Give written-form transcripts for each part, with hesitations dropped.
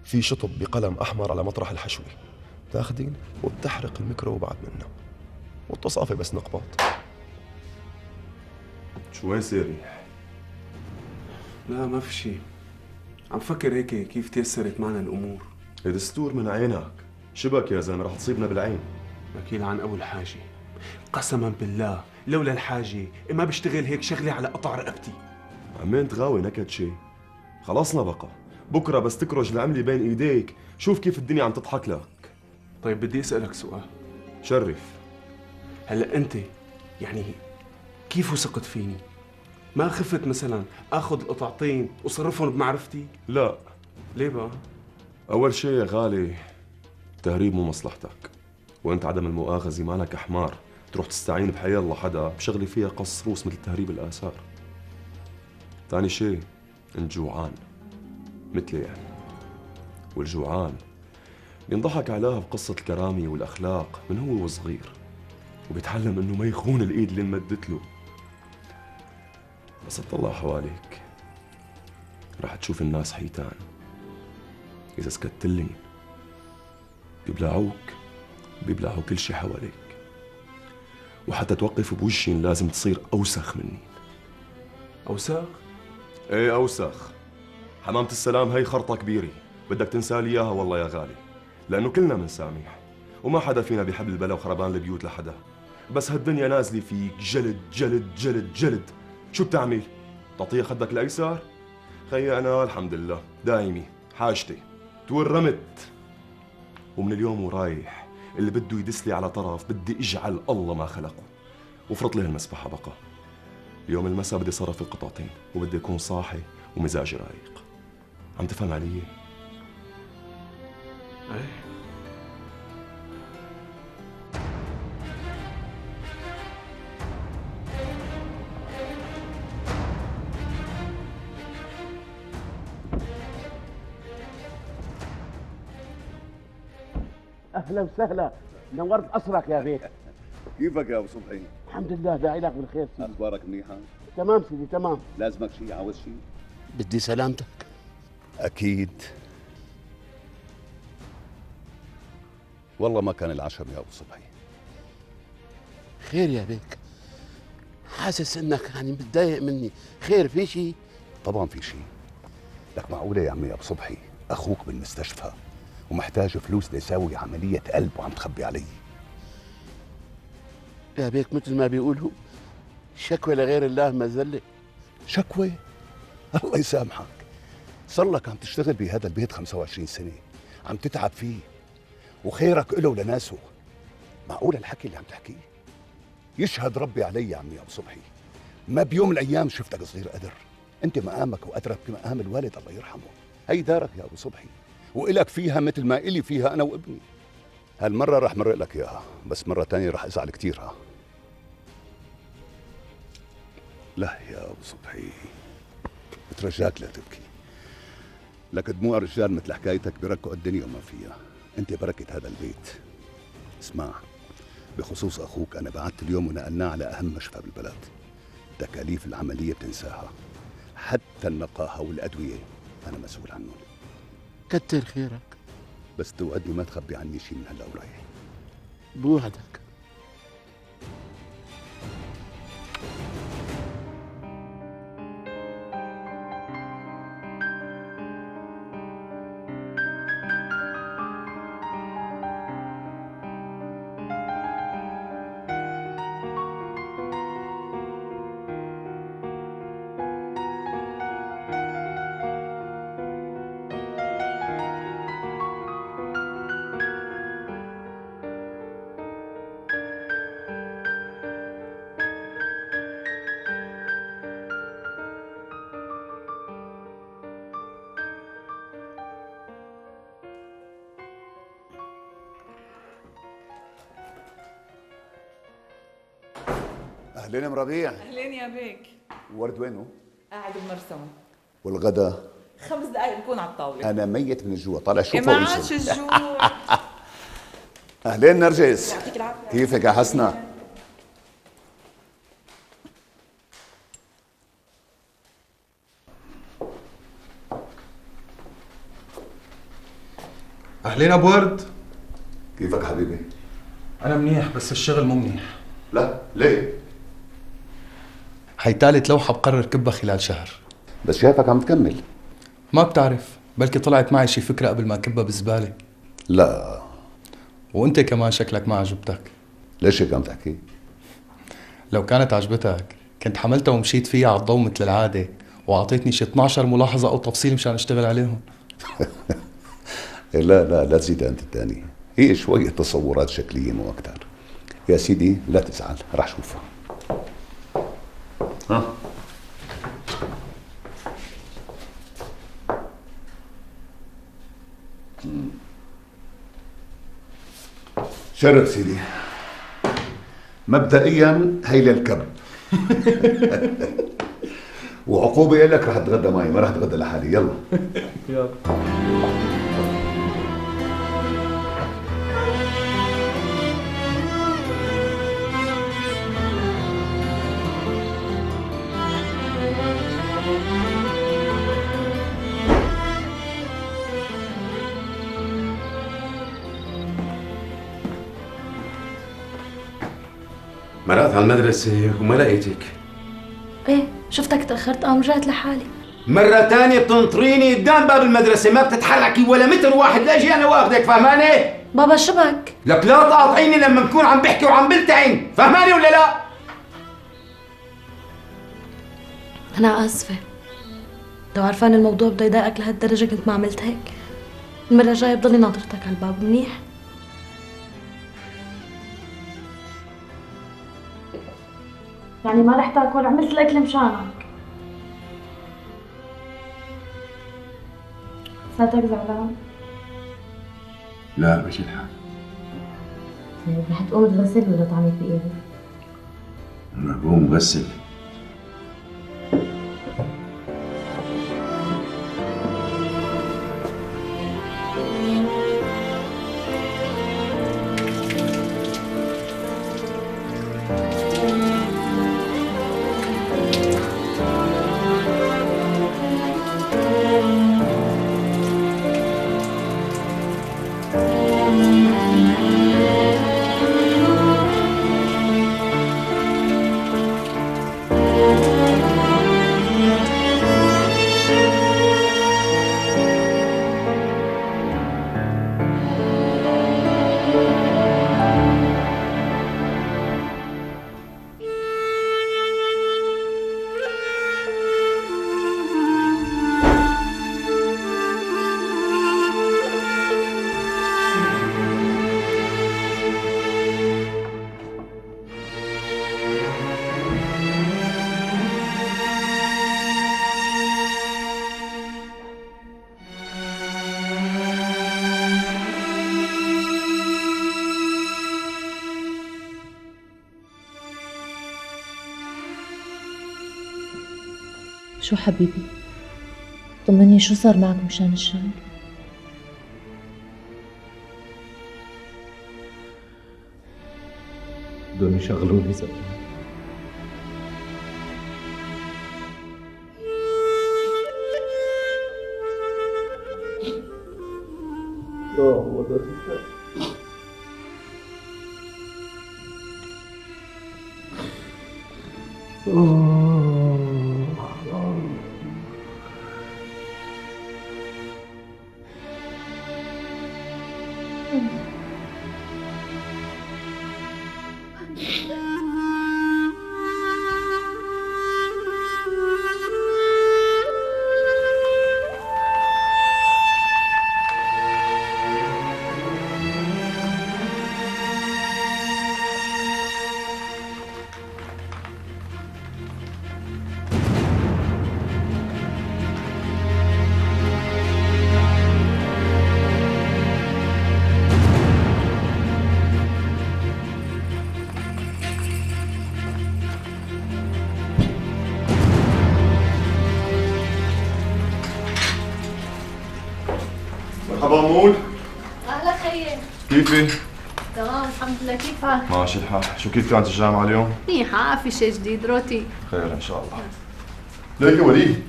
في شطب بقلم أحمر على مطرح الحشوة، تاخدين وبتحرق الميكرو وبعد منه والتصافي بس نقباط. شو وين سيري؟ لا ما في شيء، عم فكر هيك كيف تيسرت معنا الأمور. دستور من عينك، شبك يا زلمة رح تصيبنا بالعين. وكيل عن أبو الحاجة، قسما بالله لولا الحاجة ما بشتغل هيك شغلة على قطع رقبتي. عمين تغاوي نكد شي، خلصنا بقى، بكرة بس تكرج العملة بين ايديك شوف كيف الدنيا عم تضحك لك. طيب بدي أسألك سؤال. شرف. هلا أنت يعني كيف وثقت فيني؟ ما خفت مثلا اخذ القطعتين وصرفهم بمعرفتي؟ لا. ليه بقى؟ أول شي يا غالي، التهريب مو مصلحتك، وأنت عدم المؤاخذة مالك حمار تروح تستعين بحي الله حدا بشغلة فيها قص روس مثل تهريب الآثار. ثاني شي، أنت جوعان مثلي يعني، والجوعان ينضحك عليها بقصة الكرامة والأخلاق من هو وصغير، وبيتعلم إنه ما يخون الإيد اللي انمدت له. بس اطلع حواليك راح تشوف الناس حيتان، إذا سكتلن بيبلعوا كل شي حواليك، وحتى توقف بوجهن لازم تصير أوسخ مني. أوساخ؟ ايه أوسخ. حمامة السلام هي خرطة كبيرة، بدك تنسى لي إياها والله يا غالي، لأنه كلنا منسامح وما حدا فينا بيحب البلا وخربان البيوت لحدا. بس هالدنيا نازلة فيك جلد جلد جلد جلد، شو بتعمل؟ تعطيها خدك الأيسر؟ خيي أنا الحمد لله دايمي حاجتي تورمت، ومن اليوم ورايح اللي بده يدسلي على طرف بدي اجعل الله ما خلقه وفرط لي المسبحة بقى. اليوم المساء بدي صرف القطعتين وبدي اكون صاحي ومزاجي رايق. عم تفهم علي؟ ايه. اهلا وسهلا، نورت قصرك يا بيت. كيفك يا ابو صبحي؟ الحمد لله، داعي لك بالخير سيدي. اخبارك منيحه؟ تمام سيدي تمام. لازمك شيء؟ عاوز شيء؟ بدي سلامتك. اكيد. والله ما كان العشم يا ابو صبحي. خير يا بيك، حاسس انك يعني متضايق مني، خير في شيء؟ طبعا في شيء. لك معقوله يا عمي يا ابو صبحي اخوك بالمستشفى ومحتاج فلوس ليساوي عمليه قلب وعم تخبي علي؟ يا بيك مثل ما بيقولوا شكوى لغير الله مذله. شكوى؟ الله يسامحك، صار لك عم تشتغل بهذا البيت 25 سنه، عم تتعب فيه وخيرك له ولناسه. معقول الحكي اللي عم تحكيه؟ يشهد ربي علي يا عمي ابو صبحي، ما بيوم من الايام شفتك صغير قدر. انت مقامك وقدرك بمقام الوالد الله يرحمه. هي دارك يا ابو صبحي، والك فيها مثل ما الي فيها انا وابني. هالمره رح مرق لك اياها، بس مره تانية رح ازعل كثير. ها لا يا ابو صبحي، بترجاك لا تبكي، لك دموع الرجال مثل حكايتك بركوا الدنيا وما فيها. انت بركه هذا البيت. اسمع، بخصوص اخوك انا بعثت اليوم ونقلناه على اهم مشفى بالبلد. تكاليف العمليه بتنساها، حتى النقاهه والادويه انا مسؤول عنهم. كتر خيرك. بس توعدني ما تخبي عني شيء من هلا ورايح. بوعدك. اهلين ام ربيع. اهلين يا بيك. ورد وينه؟ قاعد بمرسم. والغدا؟ 5 دقايق بكون على الطاولة. انا ميت من الجوع، طالع شوفه ما عادش وانزل. الجوع. اهلين نرجس. يعطيك العافية. كيفك يا حسنة؟ أهلين أبو ورد. كيفك حبيبي؟ أنا منيح بس الشغل مو منيح. لا ليه؟ هي ثالث لوحة بقرر كبها خلال شهر. بس شايفك عم تكمل. ما بتعرف، بلكي طلعت معي شي فكرة قبل ما كبها بالزبالة. لا. وأنت كمان شكلك ما عجبتك. ليش هيك عم تحكي؟ لو كانت عجبتك كنت حملتها ومشيت فيها على الضوء مثل العادة وأعطيتني شي 12 ملاحظة أو تفصيل مشان أشتغل عليهم. لا تزيد أنت الثاني، هي شوية تصورات شكلية مو أكثر. يا سيدي لا تزعل، راح شوفها. ها شرف سيدي. مبدئيا هي للكب. وعقوبة لك، رح تتغدى معي، ما رح اتغدى لحالي. يلا يلا. مرقت على المدرسة وما لقيتك. ايه شفتك تأخرت قام رجعت لحالي. مرة تانية بتنطريني قدام باب المدرسة، ما بتتحركي ولا متر واحد لاجي أنا واخدك، فهماني؟ بابا شبك؟ لك لا تقاطعيني لما بكون عم بحكي وعم بلتعن، فهماني ولا لا؟ أنا آسفة، لو عرفان الموضوع بده يضايقك لهالدرجة كنت ما عملت هيك. المرة الجاية بضلي ناطرتك على الباب، منيح؟ يعني ما رح تاكل، عملت الأكل مشانك. صوتك زعلان؟ لا ماشي الحال. طيب رح تقوم تغسل ولا تعمل بإيدك؟ أنا بقوم غسل. شو حبيبي؟ طمني شو صار معك مشان الشغل؟ بدهم يشغلوني زمان. هو ده مرحبا مول. أهلا خيي. كيفي؟ تمام الحمد لله، كيفك؟ ماشي الحال. شو كيف كانت الجامعة اليوم؟ منيحة، في شيء جديد روتين. خير ان شاء الله. ليك يا وليد،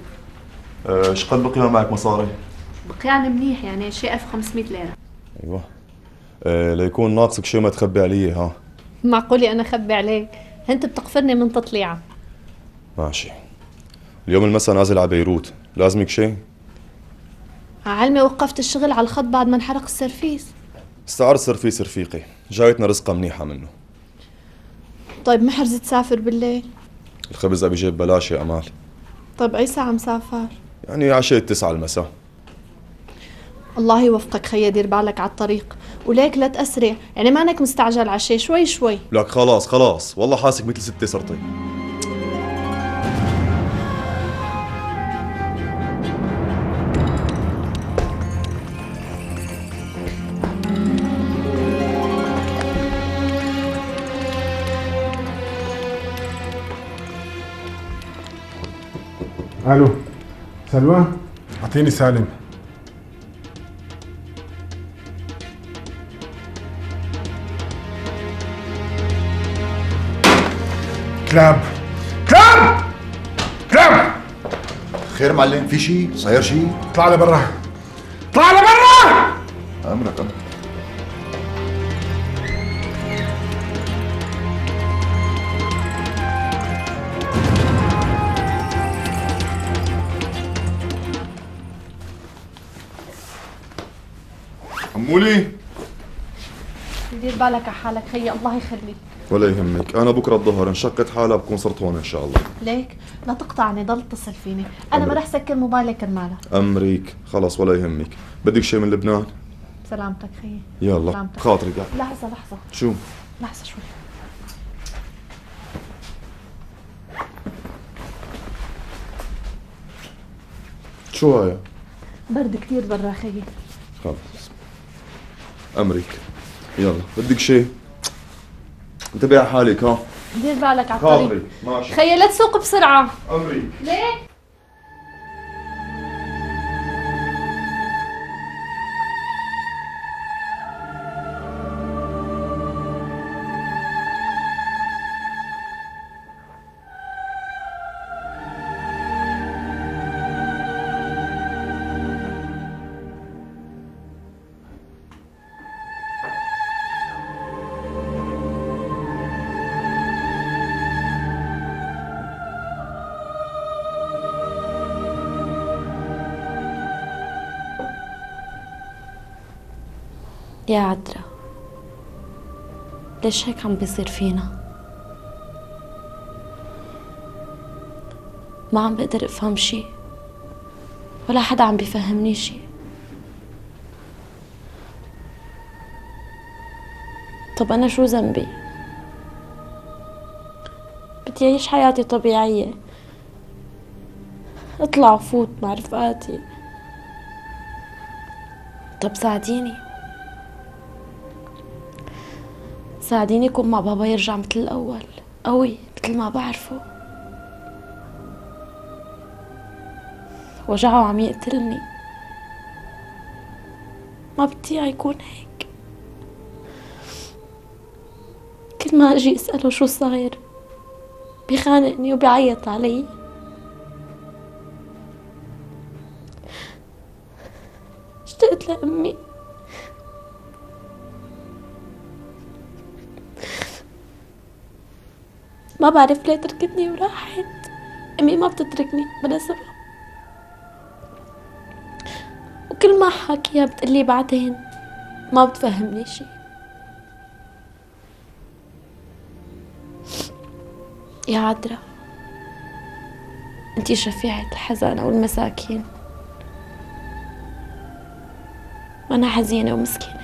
ايش قد بقي معك مصاري؟ بقيان منيح يعني شيء 1500 ليرة. ايوه. ليكون ناقصك شيء ما تخبي علي ها. معقولة أنا خبي عليك؟ أنت بتقفرني من تطليعة. ماشي. اليوم المساء نازل على بيروت، لازمك شيء؟ علمي وقفت الشغل على الخط بعد ما انحرق السرفيس. استعار سرفيس رفيقي، جايتنا رزقة منيحة منه. طيب محرزة تسافر بالليل؟ الخبز أبي جيب بلاش يا أمال. طيب أي ساعة مسافر؟ يعني عشية 9 المساء. الله يوفقك خيي، دير بالك على الطريق، وليك لا تأسرع، يعني ما انك مستعجل على شيء، شوي شوي. لك خلاص والله حاسك مثل ستي صرتي. الو سلوى، اعطيني سالم. كلاب كلاب كلاب. خير معلم، في شيء صاير شيء؟ اطلع لبرا، اطلع لبرا. امرك. عمولي دير بالك على حالك خيي، الله يخليك. ولا يهمك، أنا بكرة الظهر انشقت حالها بكون صرت هون إن شاء الله. ليك لا تقطعني، ضل اتصل فيني، أنا ما رح سكر موبايلك كرمالك. أمريك خلص ولا يهمك. بدك شيء من لبنان؟ سلامتك خيي. يلا سلامتك. خاطرك. لحظة شو؟ لحظة شوي. شو هاي؟ برد كتير برا خيي. خلص أمريك. يلا بدك شيء؟ انتبه على حالك ها. دير بالك على خاطري الطريق ماشي. خيي، لا تسوق بسرعة. أمريك. ليه؟ يا عدرا، ليش هيك عم بيصير فينا؟ ما عم بقدر افهم شي، ولا حدا عم بيفهمني شي. طب انا شو ذنبي؟ بدي اعيش حياتي طبيعية، اطلع وفوت مع رفقاتي. طب ساعديني كون مع بابا يرجع مثل الأول، قوي مثل ما بعرفه. وجعه عم يقتلني، ما بدي إياه يكون هيك. كل ما أجي أسأله شو صاير بيخانقني وبيعيط علي. اشتقت لأمي، ما بعرف ليه تركتني وراحت. أمي ما بتتركني بلا سبب، وكل ما حاكيها بتقلي بعدين، ما بتفهمني شي. يا عدرا، انتي شفيعة الحزانة والمساكين، وأنا حزينة ومسكينة.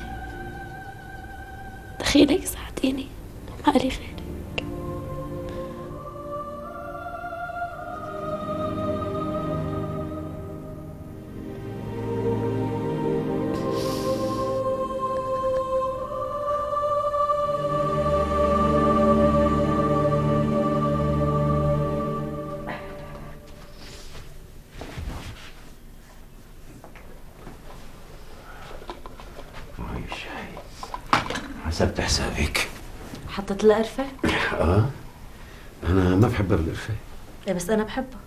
دخيلك ساعديني، ما لي غيرك. حسبت حسابك. حطت القرفة؟ أنا ما بحبها بالقرفة. ايه بس أنا بحبها.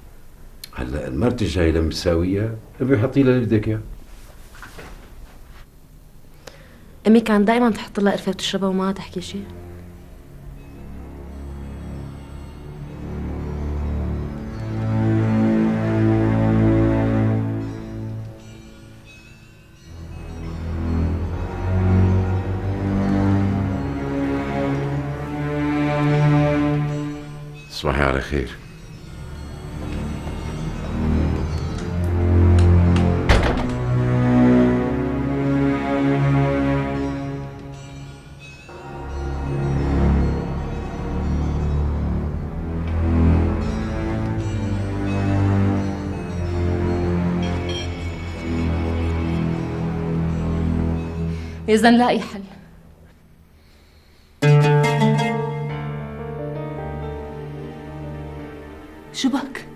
هلا المرت الجاي لما بساويها ابي حطي لها اللي بدك اياه. أمي كانت دائما تحط لها قرفة وتشربها وما تحكي شيء. تصبحي على خير. إذا نلاقي حل. شو بك؟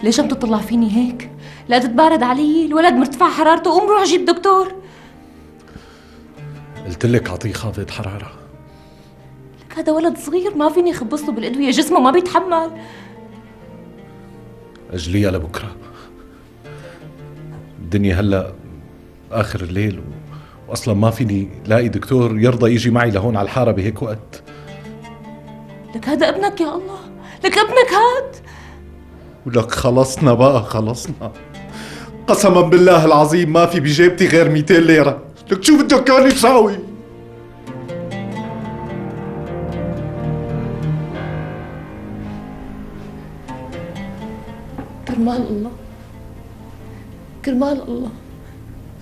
ليش عم تطلع فيني هيك؟ لا تتبارد علي، الولد مرتفع حرارته، قوم روح جيب دكتور. قلت لك اعطيه خافض حراره. لك هذا ولد صغير ما فيني اخبص له بالادويه، جسمه ما بيتحمل. اجليها لبكره. الدنيا هلا اخر الليل واصلا ما فيني لاقي دكتور يرضى يجي معي لهون على الحاره بهيك وقت. لك هذا ابنك يا الله، لك ابنك هاد. ولك خلصنا بقى، خلصنا قسما بالله العظيم ما في بجيبتي غير 200 ليره. لك شو بدك كان يساوي؟ كرمال الله، كرمال الله،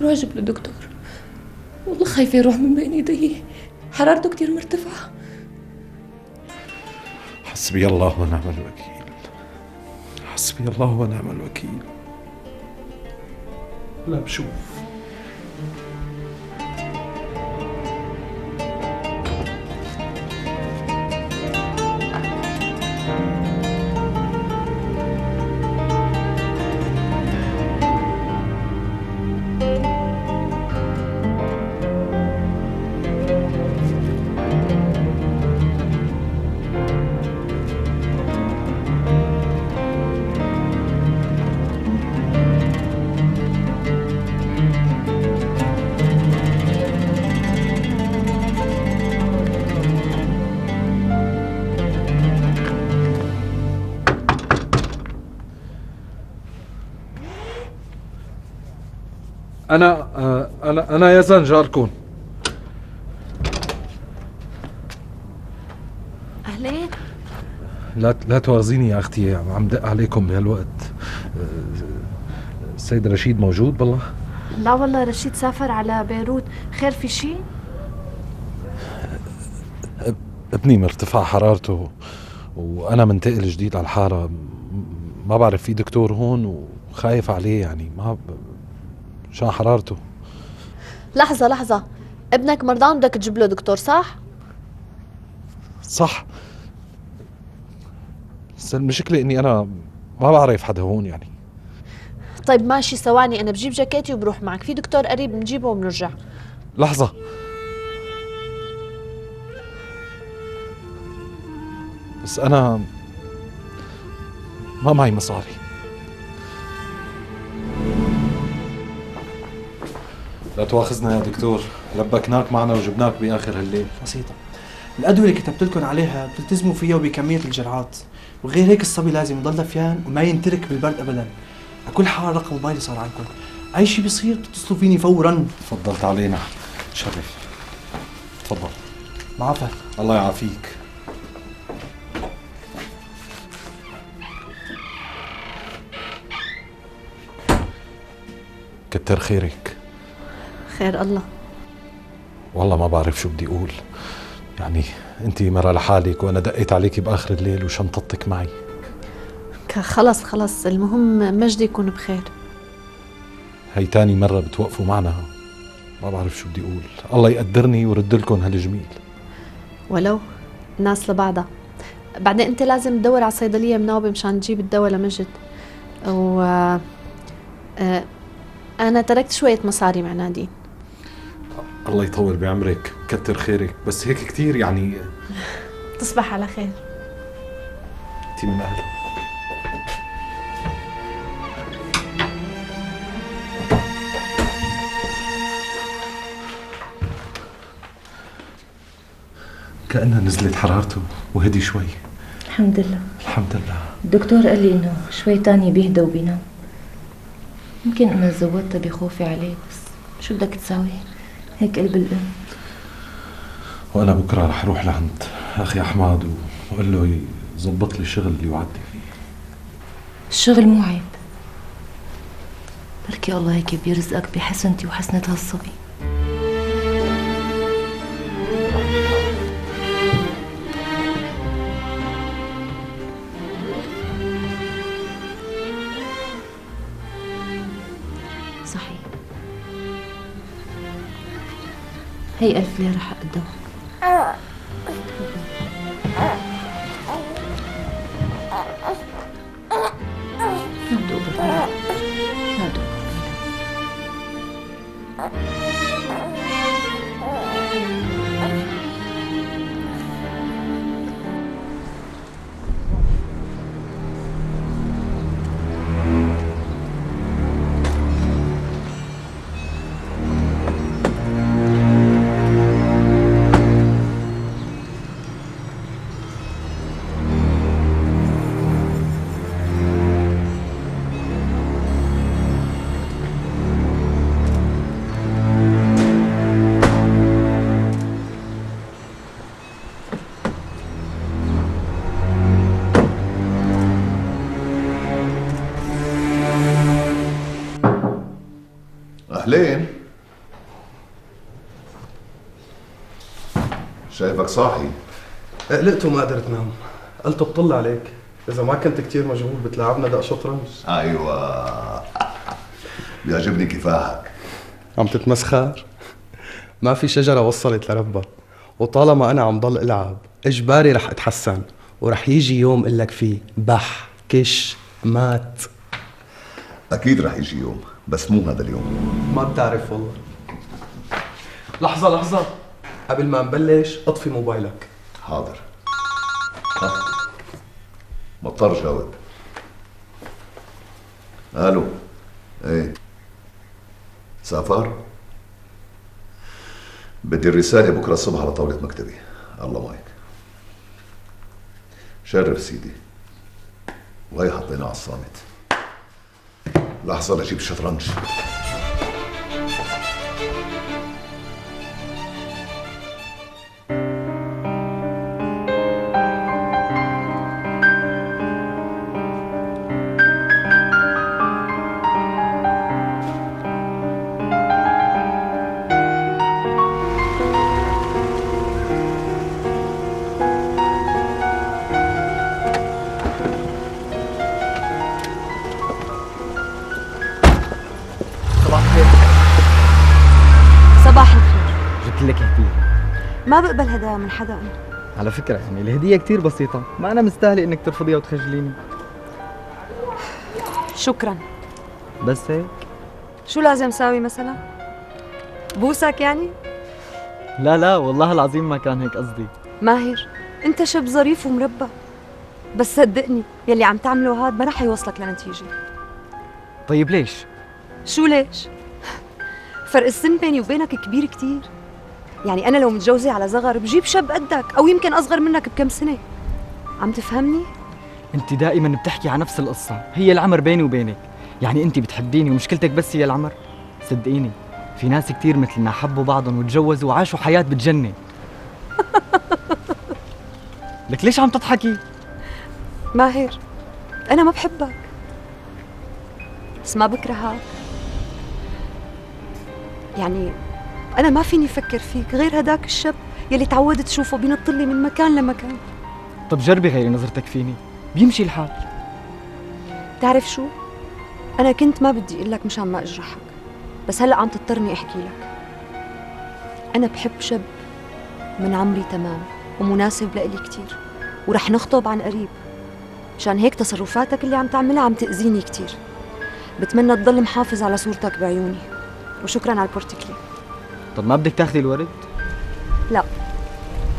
روح جيب له دكتور. والله خايفة يروح من بين ايديه، حرارته كتير مرتفعة. حسبي الله ونعم الوكيل، حسبي الله ونعم الوكيل. لا بشوف. أنا يزن جاركم. أهلين. لا تواخذيني يا أختي، عم دق عليكم بهالوقت. السيد رشيد موجود بالله؟ لا والله رشيد سافر على بيروت. خير في شيء؟ ابني مرتفع حرارته وأنا منتقل جديد على الحارة، ما بعرف في دكتور هون وخايف عليه، يعني ما شان حرارته. لحظة، ابنك مرضان بدك تجيب له دكتور صح؟ صح، بس المشكلة اني انا ما بعرف حدا هون يعني. طيب ماشي، ثواني انا بجيب جاكيتي وبروح معك، في دكتور قريب بنجيبه وبنرجع. لحظة، بس انا ما معي مصاري. لا تواخذنا يا دكتور، لبكناك معنا وجبناك باخر هالليل. بسيطة، الأدوية اللي كتبت لكم عليها بتلتزموا فيها وبكمية الجرعات، وغير هيك الصبي لازم يضل دفيان وما ينترك بالبرد أبدا. على كل حال رقم موبايلي صار عندكم، أي شيء بيصير تتصلوا فيني فورا. تفضلت علينا، شرف. تفضل. معافى. الله يعافيك. كتر خيرك. خير الله. والله ما بعرف شو بدي اقول، يعني انتي مرة لحالك وانا دقيت عليكي باخر الليل وشنطتك معي. خلص المهم مجدي يكون بخير. هي تاني مرة بتوقفوا معنا، ما بعرف شو بدي اقول. الله يقدرني ويرد لكم هالجميل. ولو الناس لبعضها. بعدين انت لازم تدور على صيدلية مناوبة مشان تجيب الدواء لمجد. و انا تركت شوية مصاري مع نادين. الله يطول بعمرك، كتر خيرك، بس هيك كتير يعني. تصبح على خير. انتي من اهله. كأنها نزلت حرارته وهدي شوي. الحمد لله. الحمد لله. الدكتور قال لي انه شوي تاني بيهدى وبينام. يمكن انا زودتها بخوفي عليه، بس شو بدك تساوي؟ هيك قلب الام. وأنا بكرة رح أروح لعند أخي أحمد وأقول له يظبط لي الشغل اللي وعدني فيه. الشغل مو عيب، بركي الله هيك بيرزقك بحسنتي وحسنة هالصبي. صحيح، هي 1000 ليرة حق الدواء. أهلين. شايفك صاحي. قلقت وما قدرت نام، قلت بطل عليك، إذا ما كنت كتير مشغول بتلعبنا دق شطرنج. أيوة، بيعجبني كفاحك. عم تتمسخر؟ ما في شجرة وصلت لربها، وطالما أنا عم ضل ألعب إجباري رح أتحسن، ورح يجي يوم إلك فيه بح كش مات. أكيد رح يجي يوم، بس مو هذا اليوم. ما بتعرف والله. لحظة قبل ما نبلش اطفي موبايلك. حاضر. مضطر جاوب. الو. ايه سافر؟ بدي الرسالة بكرة الصبح على طاولة مكتبي. الله معك. شرف سيدي. وهي حطيناها على الصامت. لحظة لأجيب الشطرنج. صباح الخير. جبت لك هدية. ما بقبل هدايا من حدا أنا. على فكرة يعني الهدية كتير بسيطة، ما أنا مستاهلة إنك ترفضيها وتخجليني. شكرا. بس هيك؟ شو لازم ساوي مثلا؟ بوسك يعني؟ لا والله العظيم ما كان هيك قصدي. ماهر، أنت شاب ظريف ومربى، بس صدقني يلي عم تعمله هاد ما رح يوصلك لنتيجة. طيب ليش؟ شو ليش؟ فرق السن بيني وبينك كبير كتير. يعني أنا لو متجوزة على صغر بجيب شاب قدك أو يمكن أصغر منك بكم سنة. عم تفهمني؟ أنت دائما بتحكي عن نفس القصة، هي العمر بيني وبينك. يعني أنت بتحبيني ومشكلتك بس هي العمر؟ صدقيني في ناس كتير مثلنا حبوا بعضهم وتجوزوا وعاشوا حياة بتجنن. لك ليش عم تضحكي؟ ماهر، أنا ما بحبك بس ما بكرهك. يعني أنا ما فيني أفكر فيك غير هداك الشاب يلي تعودت تشوفه بينطلي من مكان لمكان. طب جربي غيري نظرتك فيني، بيمشي الحال. تعرف شو؟ أنا كنت ما بدي أقول لك مشان ما أجرحك، بس هلأ عم تضطرني أحكي لك. أنا بحب شاب من عمري تمام ومناسب لإلي كتير، ورح نخطب عن قريب. مشان هيك تصرفاتك اللي عم تعملها عم تأذيني كتير. بتمنى تضل محافظ على صورتك بعيوني، وشكرا على البورتيكلي. طب ما بدك تاخذي الورد؟ لا.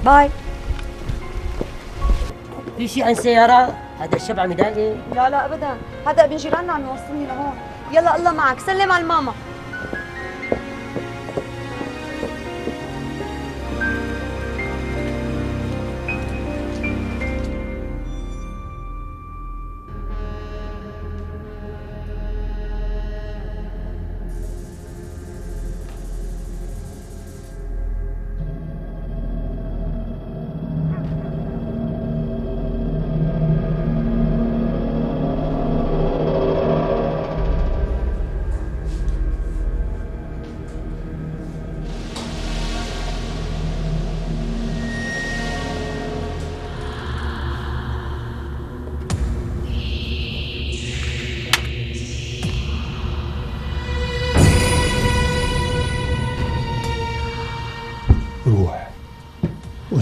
باي. في شيء عن سيارة؟ هذا الشاب عم يضايقني؟ لا أبدا، هذا ابن جيراننا عم يوصلني لهون. يلا الله معك، سلم على الماما.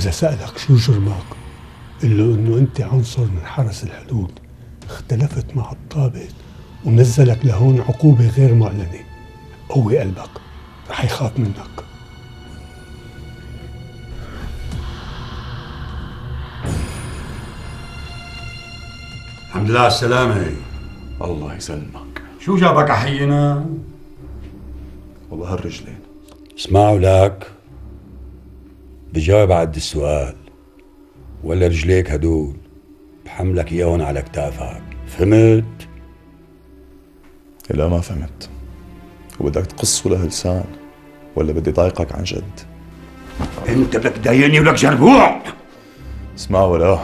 وإذا سألك شو جرمك قل له إنه أنت عنصر من حرس الحدود، اختلفت مع الضابط ونزلك لهون عقوبة غير معلنة. قوي قلبك، رح يخاف منك. الحمد لله على السلامة. الله يسلمك. شو جابك أحينا؟ والله هالرجلين. اسمعوا لك، بجاوب عد السؤال ولا رجليك هدول بحملك اياهم على كتافك، فهمت؟ لا ما فهمت. وبدك تقص ولا لسان ولا بدي ضايقك عن جد؟ انت بدك تضايقني ولك جربوع. اسمع ولا،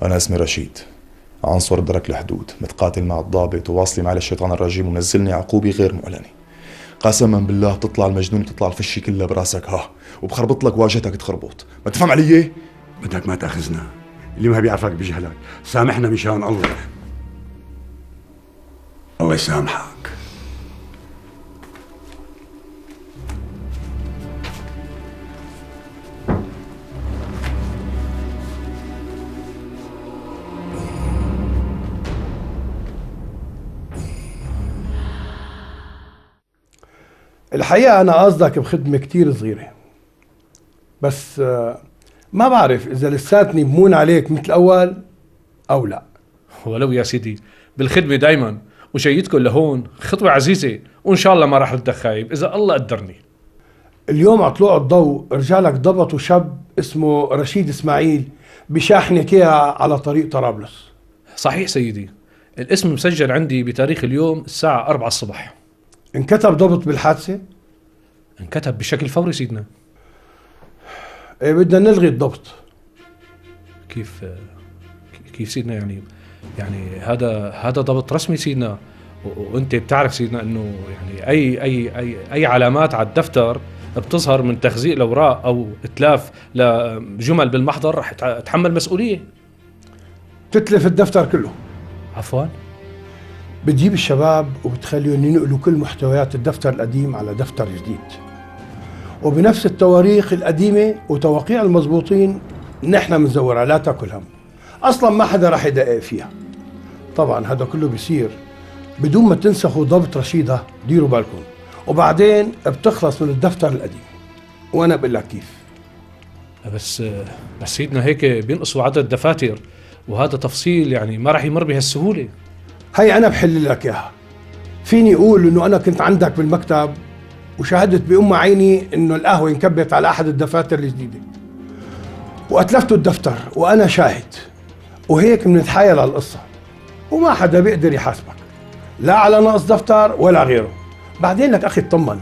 انا اسمي رشيد، عنصر درك الحدود، متقاتل مع الضابط وواصلي معي للشيطان الرجيم ومنزلني عقوبة غير معلنة. قسما بالله بتطلع المجنون وتطلع الفشي كلها براسك ها، وبخربط لك واجهتك تخربط، ما تفهم علي؟ بدك ما تاخذنا، اللي ما بيعرفك بيجهلك، سامحنا مشان الله. الله يسامحك. الحقيقة أنا قصدك بخدمة كتير صغيرة، بس ما بعرف إذا لساتني بمون عليك مثل أول أو لا. ولو يا سيدي بالخدمة دايما، وجيتكم لهون خطوة عزيزة، وإن شاء الله ما راح ردك خايب إذا الله قدرني. اليوم على طلوع الضوء رجالك ضبطوا شاب اسمه رشيد إسماعيل بشاحنة كيا على طريق طرابلس. صحيح سيدي، الاسم مسجل عندي بتاريخ اليوم الساعة 4 الصبح. انكتب ضبط بالحادثة؟ انكتب بشكل فوري سيدنا. ايه بدنا نلغي الضبط. كيف سيدنا؟ يعني هذا ضبط رسمي سيدنا، وانت بتعرف سيدنا انه يعني اي علامات على الدفتر بتظهر من تخزيق الاوراق او اتلاف لجمل بالمحضر رح تحمل مسؤوليه. تتلف الدفتر كله. عفوا؟ بتجيب الشباب وبتخليهم ينقلوا كل محتويات الدفتر القديم على دفتر جديد، وبنفس التواريخ القديمة وتوقيع المضبوطين نحن بنزورها، لا تاكل هم. اصلا ما حدا راح يدقق فيها. طبعا هذا كله بيصير بدون ما تنسخوا ضبط رشيدة، ديروا بالكم، وبعدين بتخلص من الدفتر القديم. وانا بقول لك كيف. بس سيدنا هيك بينقصوا عدد الدفاتر، وهذا تفصيل يعني ما راح يمر بهالسهولة. هي انا بحل لك اياها. فيني اقول انه انا كنت عندك بالمكتب وشاهدت بأم عيني انه القهوة انكبت على احد الدفاتر الجديدة واتلفتوا الدفتر وانا شاهد، وهيك بنتحايل على القصة وما حدا بيقدر يحاسبك لا على نقص دفتر ولا غيره. بعدين لك اخي اطمن،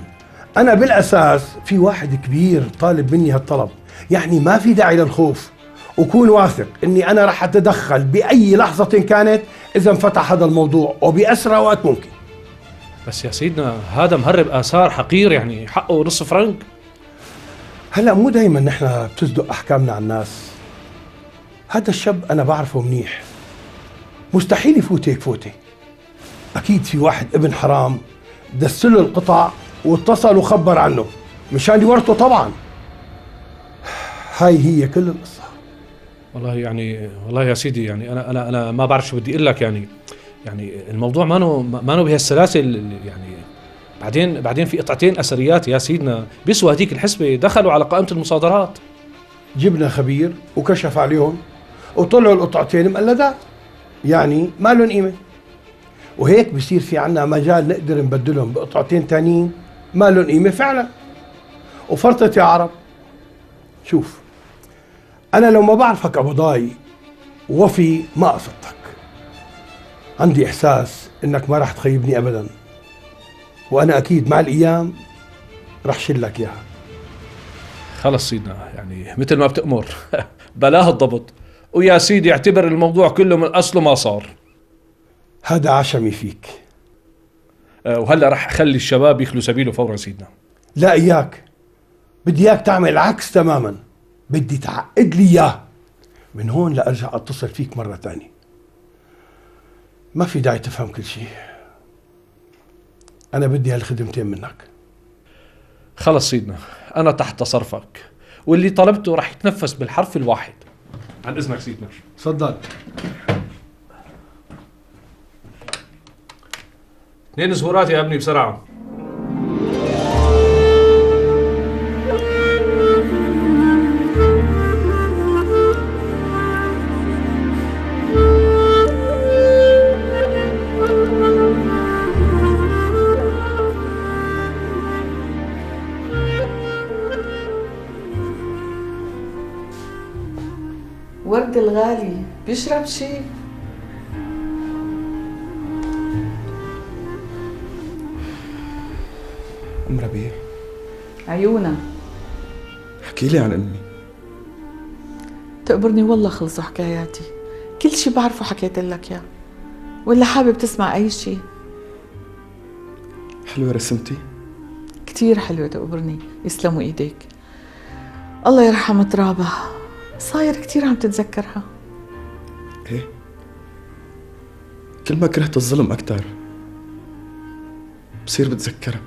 انا بالاساس في واحد كبير طالب مني هالطلب، يعني ما في داعي للخوف، وكون واثق اني انا رح اتدخل باي لحظة كانت اذا انفتح هذا الموضوع وبأسرع وقت ممكن. بس يا سيدنا هذا مهرب آثار حقير، يعني حقه نص فرنك. هلا مو دايما نحن بتصدق احكامنا على الناس. هذا الشاب انا بعرفه منيح، مستحيل يفوت هيك فوته. اكيد في واحد ابن حرام دسله القطع واتصل وخبر عنه مشان يورطه. طبعا هاي هي كل القصة. والله يا سيدي، يعني انا ما بعرف شو بدي اقول لك. يعني الموضوع ما بهالسلاسل. يعني بعدين في قطعتين اثريات يا سيدنا بيسوى هديك الحسبه دخلوا على قائمه المصادرات. جبنا خبير وكشف عليهم وطلعوا القطعتين مقلدات، يعني ما لهم قيمه، وهيك بصير في عنا مجال نقدر نبدلهم بقطعتين تانيين ما لهم قيمه فعلا. وفرطت يا عرب. شوف، انا لو ما بعرفك ابو ضاي وفي ما قصدتك، عندي احساس انك ما رح تخيبني ابدا، وانا اكيد مع الايام رح شلك اياها. خلص سيدنا، يعني مثل ما بتأمر. بلاه الضبط، ويا سيدي اعتبر الموضوع كله من اصله ما صار. هذا عشمي فيك. وهلا رح اخلي الشباب يخلوا سبيله فورا سيدنا. لا اياك، بدي اياك تعمل العكس تماما، بدي تعقد لي اياه من هون لارجع اتصل فيك مره ثانيه. ما في داعي تفهم كل شيء، انا بدي هالخدمتين منك. خلص سيدنا، انا تحت تصرفك، واللي طلبته رح يتنفس بالحرف الواحد. عن اذنك سيدنا. تفضل. 2 زهورات يا ابني بسرعه. ورد الغالي بيشرب شي؟ أم ربيع، عيونا احكي لي عن أمي. تقبرني والله خلصوا حكاياتي، كل شي بعرفه حكيت لك اياه، ولا حابب تسمع أي شي؟ حلوة رسمتي؟ كتير حلوة تقبرني، يسلموا إيديك. الله يرحم ترابة، صاير كتير عم تتذكرها. ايه، كل ما كرهت الظلم أكتر بصير بتذكرها.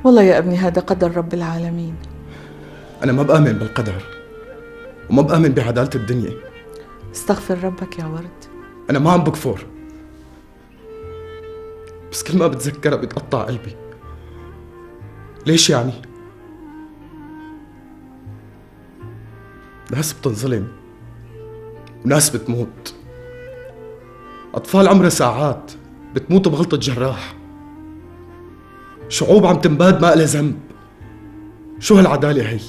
والله يا ابني هذا قدر رب العالمين. أنا ما بآمن بالقدر وما بآمن بعدالة الدنيا. استغفر ربك يا ورد. أنا ما عم بكفر، بس كل ما بتذكرها بيتقطع قلبي. ليش يعني؟ ناس بتنظلم وناس بتموت، أطفال عمرها ساعات بتموت بغلطة جراح، شعوب عم تنباد ما إلها ذنب. شو هالعدالة هي؟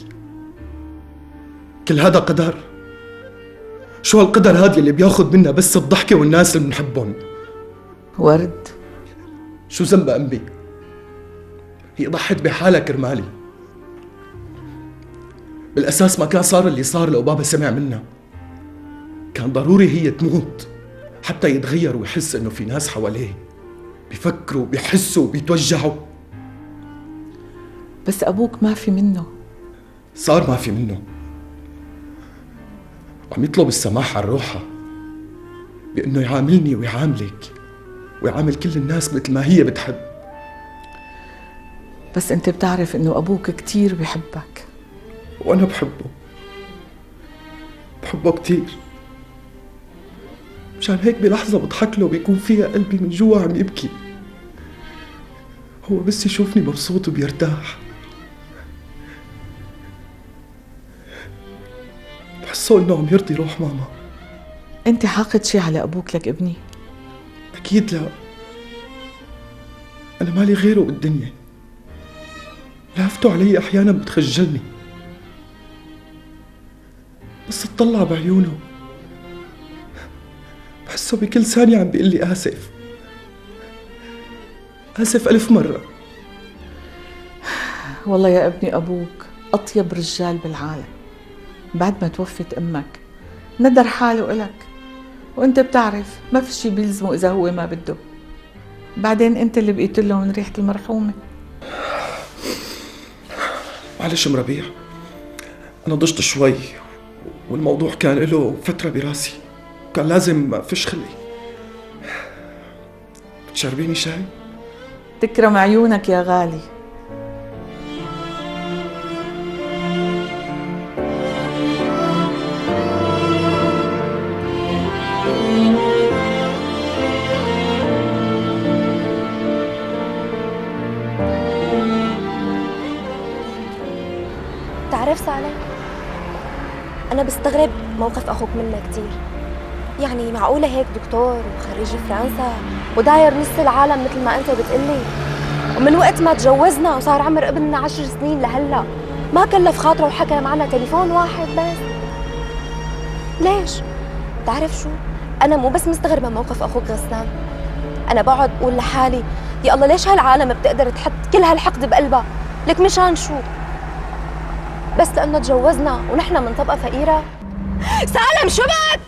كل هذا قدر؟ شو هالقدر هذا اللي بياخد منا بس الضحكة والناس اللي بنحبهم؟ ورد، شو ذنب أمي؟ هي ضحت بحالها كرمالي. بالأساس ما كان صار اللي صار لو بابا سمع منا. كان ضروري هي تموت حتى يتغير ويحس إنه في ناس حواليه بيفكروا بيحسوا بيتوجعوا. بس أبوك ما في منه. صار ما في منه، وعم يطلب السماح عن روحها بأنه يعاملني ويعاملك ويعامل كل الناس مثل ما هي بتحب. بس أنت بتعرف إنه أبوك كتير بحبك. وأنا بحبه كتير. مشان هيك بلحظة بضحك له بيكون فيها قلبي من جوا عم يبكي. هو بس يشوفني مبسوط وبيرتاح، بحسه إنه عم يرضي روح ماما. أنت حاقد شي على أبوك لك ابني؟ أكيد لا، أنا مالي غيره بالدنيا. لهفته علي أحيانا بتخجلني، بس اطلع بعيونه بحسه بكل ثانية عم بيقول لي آسف، آسف 1000 مرة. والله يا ابني أبوك أطيب رجال بالعالم. بعد ما توفت أمك ندر حاله إلك، وأنت بتعرف ما في شي بيلزمه إذا هو ما بده. بعدين أنت اللي بقيت له من ريحة المرحومة. معلش ام ربيع، أنا ضجت شوي والموضوع كان له فترة براسي، كان لازم فش خلي. بتشربيني شاي؟ تكرم عيونك يا غالي. بتعرف صالح، أنا بستغرب موقف أخوك منا كتير. يعني معقولة هيك دكتور وخريج فرنسا وداير نص العالم مثل ما أنت بتقلي، ومن وقت ما تجوزنا وصار عمر ابننا 10 سنين لهلا ما كلف خاطره وحكى معنا تليفون واحد بس؟ ليش؟ بتعرف شو؟ أنا مو بس مستغربة موقف أخوك غسان، أنا بقعد أقول لحالي يا الله ليش هالعالم بتقدر تحط كل هالحقد بقلبها؟ لك مشان شو؟ بس لأنه تجوزنا ونحن من طبقة فقيرة؟ سالم شو بك؟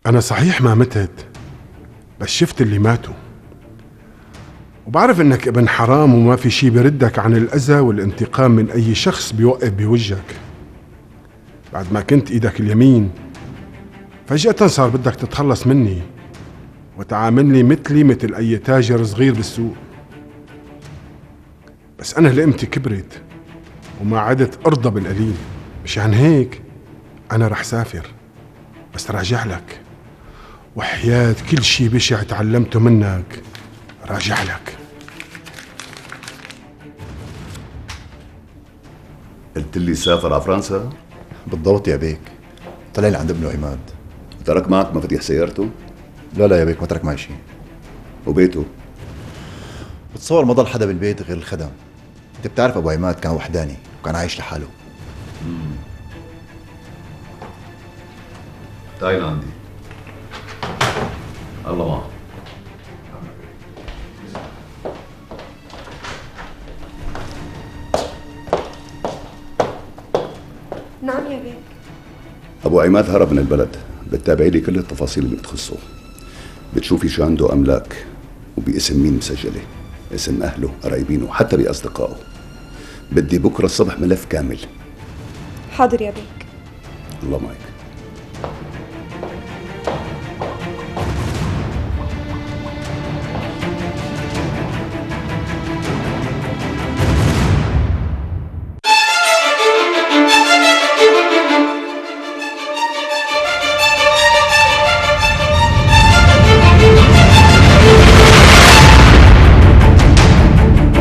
أنا صحيح ما متت، بس شفت اللي ماتوا، وبعرف إنك ابن حرام وما في شي بردك عن الأذى والانتقام من أي شخص بيوقف بوجهك. بعد ما كنت إيدك اليمين فجأة صار بدك تتخلص مني وتعاملني مثلي مثل أي تاجر صغير بالسوق. بس أنا لقمتي كبرت وما عدت أرضى بالقليل، مشان هيك أنا رح سافر، بس راجع لك، وحياة كل شي بشع تعلمته منك راجع لك. قلت لي سافر على فرنسا؟ بالضبط يا بيك، طلع لي عند ابنه عماد. ترك معك مفاتيح سيارته؟ لا يا بيك، ما ترك معي شيء. وبيته؟ بتصور ما ضل حدا بالبيت غير الخدم. انت بتعرف ابو عماد كان وحداني وكان عايش لحاله. تايلاندي. الله معك. نعم يا بيك. ابو عماد هرب من البلد، بتتابعي لي كل التفاصيل اللي بتخصه، بتشوفي شو عنده املاك وباسم مين مسجله، اسم اهله، قرايبينه، حتى باصدقائه. بدي بكره الصبح ملف كامل. حاضر يا بيك. الله معك.